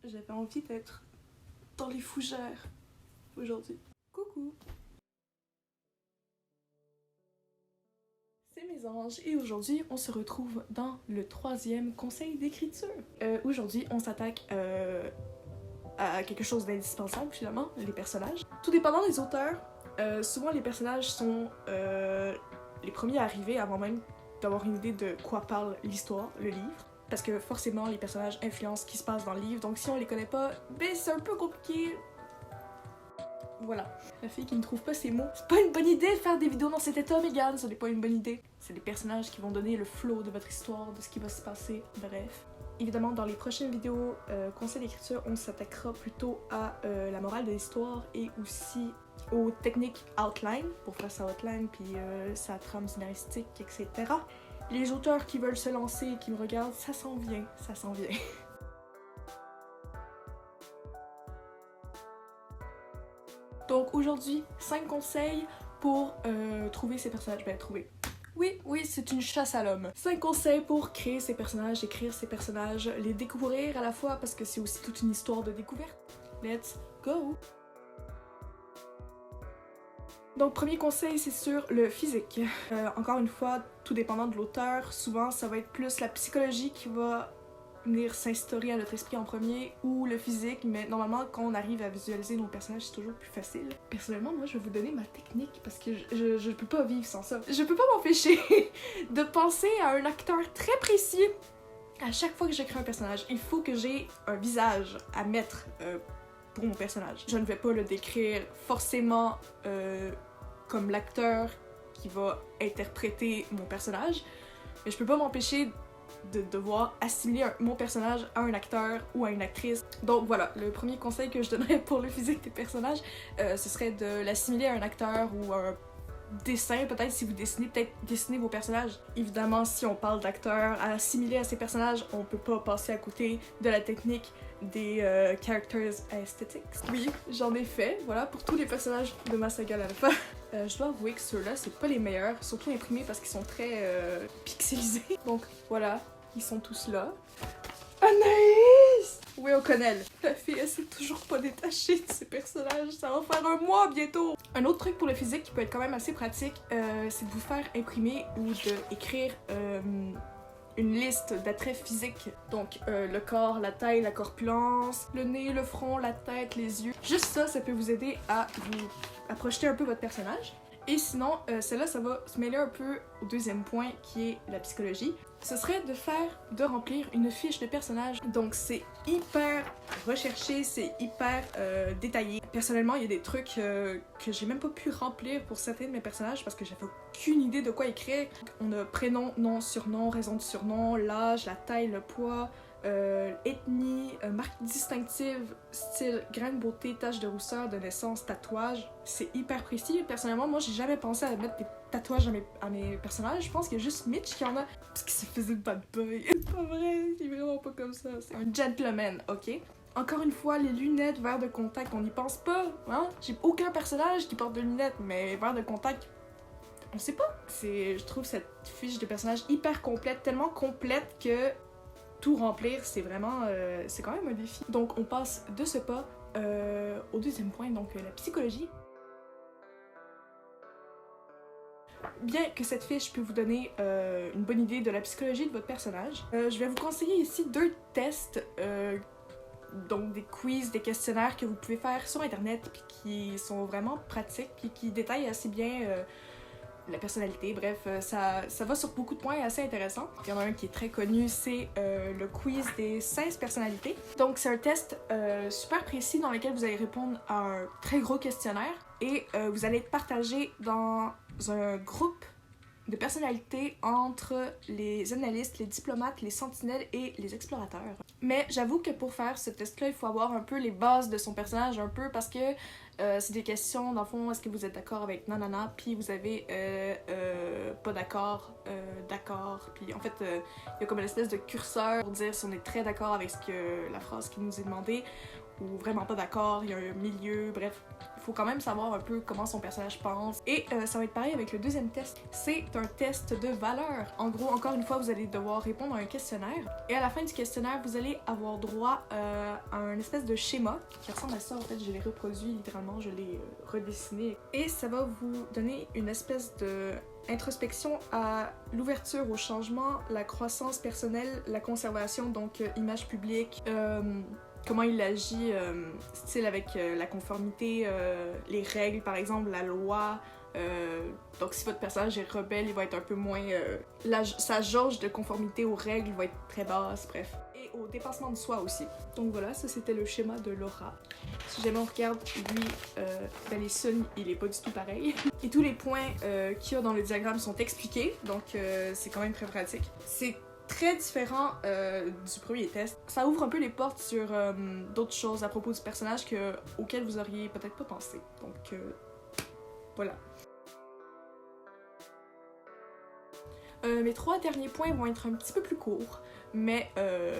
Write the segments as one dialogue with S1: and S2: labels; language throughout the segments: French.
S1: j'avais envie d'être dans les fougères aujourd'hui. Coucou! C'est mes anges et aujourd'hui on se retrouve dans le 3e conseil d'écriture. Aujourd'hui on s'attaque à quelque chose d'indispensable finalement, les personnages. Tout dépendant des auteurs, souvent les personnages sont les premiers à arriver avant même d'avoir une idée de quoi parle l'histoire, le livre. Parce que forcément les personnages influencent ce qui se passe dans le livre, donc si on les connaît pas, ben c'est un peu compliqué. Voilà. La fille qui ne trouve pas ses mots. C'est pas une bonne idée de faire des vidéos dans cet état, Megan, ce n'est pas une bonne idée. C'est les personnages qui vont donner le flow de votre histoire, de ce qui va se passer, bref. Évidemment, dans les prochaines vidéos conseils d'écriture, on s'attaquera plutôt à la morale de l'histoire et aussi aux techniques outline, pour faire sa outline, puis sa trame scénaristique, etc. Les auteurs qui veulent se lancer et qui me regardent, ça s'en vient, ça s'en vient. Donc aujourd'hui, 5 conseils pour trouver ses personnages. Ben, trouver. Oui, c'est une chasse à l'homme. 5 conseils pour créer ses personnages, écrire ses personnages, les découvrir à la fois parce que c'est aussi toute une histoire de découverte. Let's go! Donc, premier conseil, c'est sur le physique. Encore une fois, tout dépendant de l'auteur, souvent ça va être plus la psychologie qui va venir s'instaurer à notre esprit en premier ou le physique, mais normalement, quand on arrive à visualiser nos personnages, c'est toujours plus facile. Personnellement, moi, je vais vous donner ma technique parce que je peux pas vivre sans ça. Je peux pas m'empêcher de penser à un acteur très précis à chaque fois que j'écris un personnage. Il faut que j'ai un visage à mettre pour mon personnage. Je ne vais pas le décrire forcément comme l'acteur qui va interpréter mon personnage, mais je peux pas m'empêcher de devoir assimiler mon personnage à un acteur ou à une actrice. Donc voilà, le premier conseil que je donnerais pour le physique des personnages, ce serait de l'assimiler à un acteur ou à un dessin, peut-être si vous dessinez, peut-être dessiner vos personnages. Évidemment, si on parle d'acteurs à assimiler à ces personnages, on peut pas passer à côté de la technique des characters aesthetics. Oui, j'en ai fait, voilà, pour tous les personnages de ma saga Alpha. Je dois avouer que ceux-là, c'est pas les meilleurs, surtout imprimés parce qu'ils sont très pixelisés. Donc voilà, ils sont tous là. Anaïs! Oui, on connaît. La fille, elle s'est toujours pas détachée de ses personnages. Ça va faire un mois bientôt. Un autre truc pour le physique qui peut être quand même assez pratique, c'est de vous faire imprimer ou d'écrire une liste d'attraits physiques. Donc le corps, la taille, la corpulence, le nez, le front, la tête, les yeux. Juste ça, ça peut vous aider à projeter un peu votre personnage. Et sinon, celle-là, ça va se mêler un peu au deuxième point qui est la psychologie. Ce serait de remplir une fiche de personnage. Donc c'est hyper recherché, c'est hyper détaillé. Personnellement, il y a des trucs que j'ai même pas pu remplir pour certains de mes personnages parce que j'avais aucune idée de quoi écrire. On a prénom, nom, surnom, raison de surnom, l'âge, la taille, le poids, ethnie, marque distinctive, style, grain de beauté, tache de rousseur, de naissance, tatouage. C'est hyper précis. Personnellement, moi, j'ai jamais pensé à mettre des tatouages à mes personnages. Je pense qu'il y a juste Mitch qui en a parce qu'il se faisait le bad boy. C'est pas vrai, il est vraiment pas comme ça. C'est un gentleman, ok? Encore une fois, les lunettes, verres de contact, on n'y pense pas, hein? J'ai aucun personnage qui porte de lunettes, mais verres de contact, on sait pas. Je trouve cette fiche de personnage hyper complète, tellement complète que tout remplir, c'est vraiment, c'est quand même un défi. Donc on passe de ce pas au deuxième point, donc la psychologie. Bien que cette fiche peut vous donner une bonne idée de la psychologie de votre personnage, je vais vous conseiller ici 2 tests, donc des quiz, des questionnaires que vous pouvez faire sur internet puis qui sont vraiment pratiques puis qui détaillent assez bien la personnalité, bref, ça va sur beaucoup de points assez intéressants. Il y en a un qui est très connu, c'est le quiz des 16 personnalités. Donc c'est un test super précis dans lequel vous allez répondre à un très gros questionnaire et vous allez être partagé dans un groupe de personnalités entre les analystes, les diplomates, les sentinelles et les explorateurs. Mais j'avoue que pour faire ce test-là, il faut avoir un peu les bases de son personnage, un peu parce que c'est des questions, dans le fond, est-ce que vous êtes d'accord avec nanana, puis vous avez pas d'accord, d'accord, puis en fait, il y a comme une espèce de curseur pour dire si on est très d'accord avec la phrase qui nous est demandée, ou vraiment pas d'accord, il y a un milieu, bref. Il faut quand même savoir un peu comment son personnage pense. Et ça va être pareil avec le deuxième test. C'est un test de valeur. En gros, encore une fois, vous allez devoir répondre à un questionnaire. Et à la fin du questionnaire, vous allez avoir droit à un espèce de schéma qui ressemble à ça. En fait, je l'ai reproduit littéralement, je l'ai redessiné. Et ça va vous donner une espèce de introspection à l'ouverture au changement, la croissance personnelle, la conservation, donc image publique, comment il agit, style avec la conformité, les règles par exemple, la loi. Donc si votre personnage est rebelle, il va être un peu moins... sa jauge de conformité aux règles va être très basse, bref. Et au dépassement de soi aussi. Donc voilà, ça c'était le schéma de Laura. Si jamais on regarde, lui, les Sun, il est pas du tout pareil. Et tous les points qu'il y a dans le diagramme sont expliqués, donc c'est quand même très pratique. C'est très différent du premier test. Ça ouvre un peu les portes sur d'autres choses à propos du personnage auxquelles vous auriez peut-être pas pensé. Donc voilà. Mes 3 derniers points vont être un petit peu plus courts, mais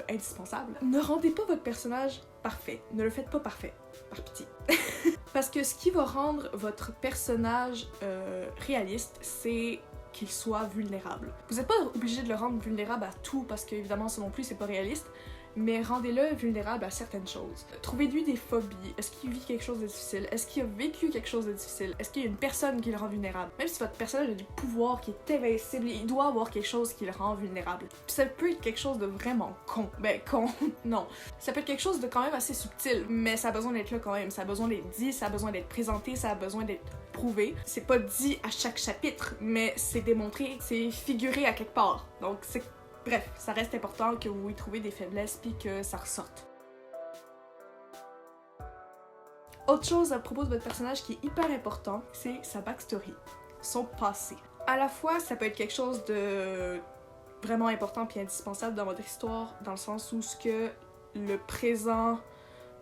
S1: indispensables. Ne rendez pas votre personnage parfait. Ne le faites pas parfait, par pitié. Parce que ce qui va rendre votre personnage réaliste, c'est qu'il soit vulnérable. Vous n'êtes pas obligé de le rendre vulnérable à tout, parce qu'évidemment, ça non plus, c'est pas réaliste, mais rendez-le vulnérable à certaines choses. Trouvez-lui des phobies. Est-ce qu'il vit quelque chose de difficile? Est-ce qu'il a vécu quelque chose de difficile? Est-ce qu'il y a une personne qui le rend vulnérable? Même si votre personnage a du pouvoir qui est invincible, il doit avoir quelque chose qui le rend vulnérable. Puis ça peut être quelque chose de vraiment con. Ben, con, non. Ça peut être quelque chose de quand même assez subtil, mais ça a besoin d'être là quand même. Ça a besoin d'être dit, ça a besoin d'être présenté, ça a besoin d'être prouvé. C'est pas dit à chaque chapitre, mais c'est démontré, c'est figuré à quelque part. Donc c'est... Bref, ça reste important que vous y trouvez des faiblesses puis que ça ressorte. Autre chose à propos de votre personnage qui est hyper important, c'est sa backstory, son passé. À la fois, ça peut être quelque chose de vraiment important puis indispensable dans votre histoire, dans le sens où ce que le présent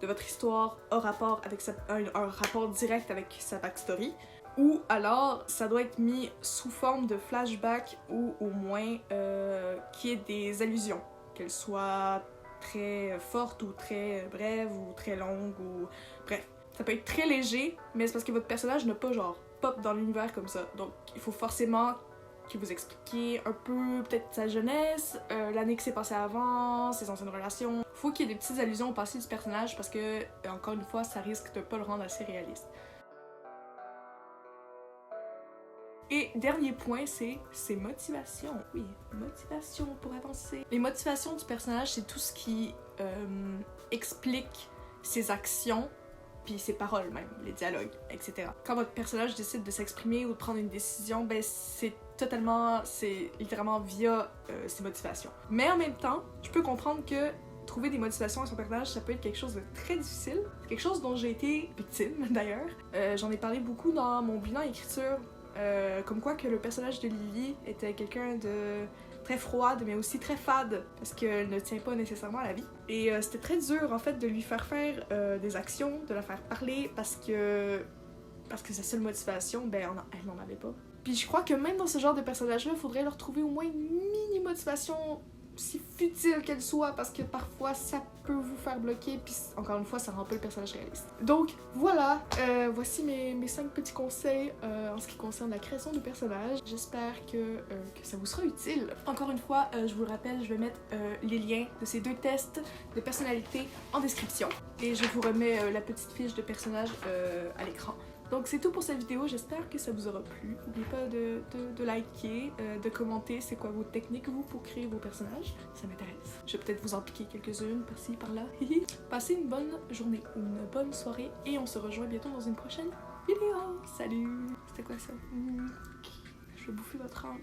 S1: de votre histoire a rapport avec un rapport direct avec sa backstory. Ou alors, ça doit être mis sous forme de flashback ou au moins qu'il y ait des allusions, qu'elles soient très fortes ou très brèves ou très longues ou... Bref, ça peut être très léger, mais c'est parce que votre personnage n'a pas genre pop dans l'univers comme ça. Donc, il faut forcément que vous expliquiez un peu peut-être sa jeunesse, l'année qui s'est passée avant, ses anciennes relations. Faut qu'il y ait des petites allusions au passé du personnage parce que, encore une fois, ça risque de pas le rendre assez réaliste. Et dernier point, c'est ses motivations. Oui, motivation pour avancer. Les motivations du personnage, c'est tout ce qui explique ses actions, puis ses paroles même, les dialogues, etc. Quand votre personnage décide de s'exprimer ou de prendre une décision, ben c'est littéralement via ses motivations. Mais en même temps, je peux comprendre que trouver des motivations à son personnage, ça peut être quelque chose de très difficile. C'est quelque chose dont j'ai été victime d'ailleurs. J'en ai parlé beaucoup dans mon bilan écriture. Comme quoi que le personnage de Lily était quelqu'un de très froide mais aussi très fade parce qu'elle ne tient pas nécessairement à la vie. Et c'était très dur en fait de lui faire faire des actions, de la faire parler parce que sa seule motivation, ben elle n'en avait pas. Puis je crois que même dans ce genre de personnage-là, il faudrait leur trouver au moins une mini motivation, si futile qu'elle soit, parce que parfois ça peut vous faire bloquer, puis encore une fois ça rend pas le personnage réaliste. Donc voilà, voici mes 5 petits conseils en ce qui concerne la création de personnages. J'espère que ça vous sera utile. Encore une fois, je vous le rappelle, je vais mettre les liens de ces 2 tests de personnalité en description, et je vous remets la petite fiche de personnage à l'écran. Donc c'est tout pour cette vidéo, j'espère que ça vous aura plu. N'oubliez pas de liker, de commenter c'est quoi vos techniques vous pour créer vos personnages, ça m'intéresse. Je vais peut-être vous en piquer quelques-unes par-ci par-là. Passez une bonne journée ou une bonne soirée et on se rejoint bientôt dans une prochaine vidéo. Salut! C'était quoi ça? Je vais bouffer votre âme.